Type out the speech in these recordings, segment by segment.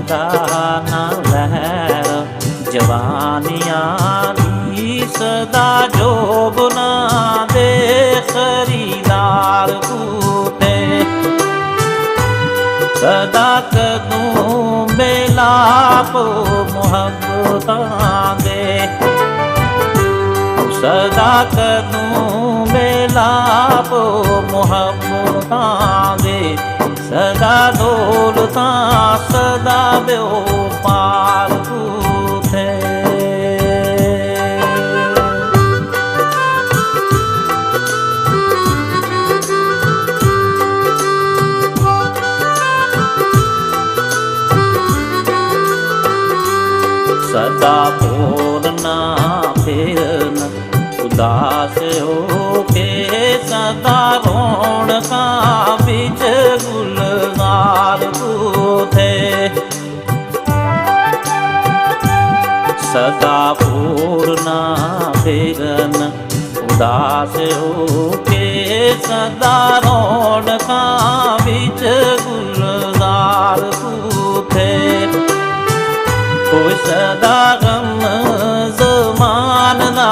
ਦਾ ਨਾ ਲਹਿਰ ਜਵਾਨੀਆਂ ਦੀ ਸਦਾ ਜੋਬਨਾ ਦੇ ਖਰੀਦਾਰ ਕੂਤੇ ਸਦਾ ਕਦੂ ਮਿਲਾਪ ਮੁਹੱਬਤਾਂ ਦੇ ਸਦਾ ਕਦੂ ਮਿਲਾਪ ਮੁਹੱਬਤਾਂ ਦੇ ਸਦਾ ਦੌਲਤਾਂ ਸਦਾ ਬਿਉਪਾਰ ਕੂਥੇ सदा बोलना फिरन उदास हो के सदा रौनका बिच गुलजार बूथे सदा बोलना फिरन उदास हो के सदा रौनका बिच गुलजार बूथे कोई सदा गम ज़मान ना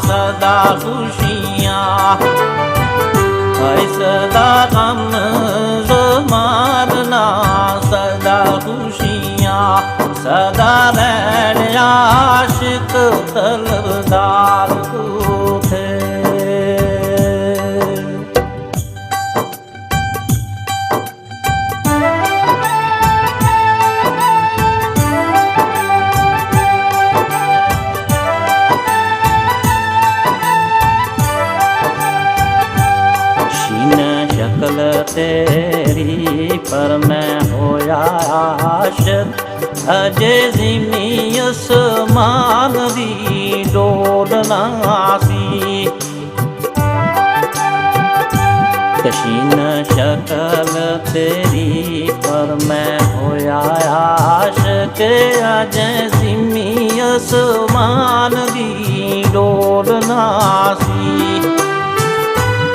सदा खुशियाँ कोई सदा गम ज़मान ना सदा खुशियाँ सदा रहने आशिक तलबदार थे शक्ल तेरी पर मैं होया आशिक अजे ज़िमी आसमान दी डोलना सी कशीन शक्ल तेरी पर मैं होया आशिक अजे ज़िमी आसमान दी डोलना सी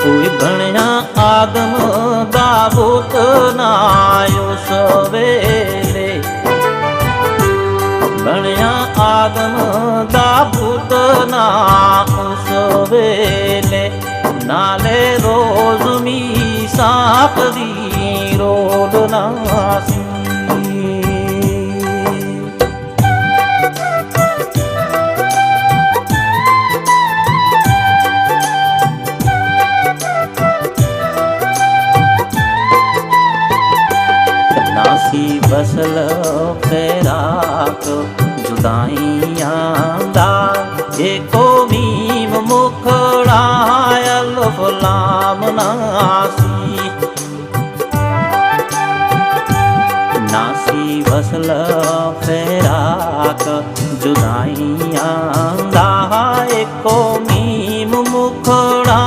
कोई बनिया आदम दा बुत ना उस वेले बनिया आदम दा बुत ना उस वेले नाले रोज मीसाक दी रोलना सी बसल फिराक जुदाइयां दा एको मीम मुखड़ा अल्फ लाम नासी नासी बसल फिराक जुदाइयां दा एको मीम मुखड़ा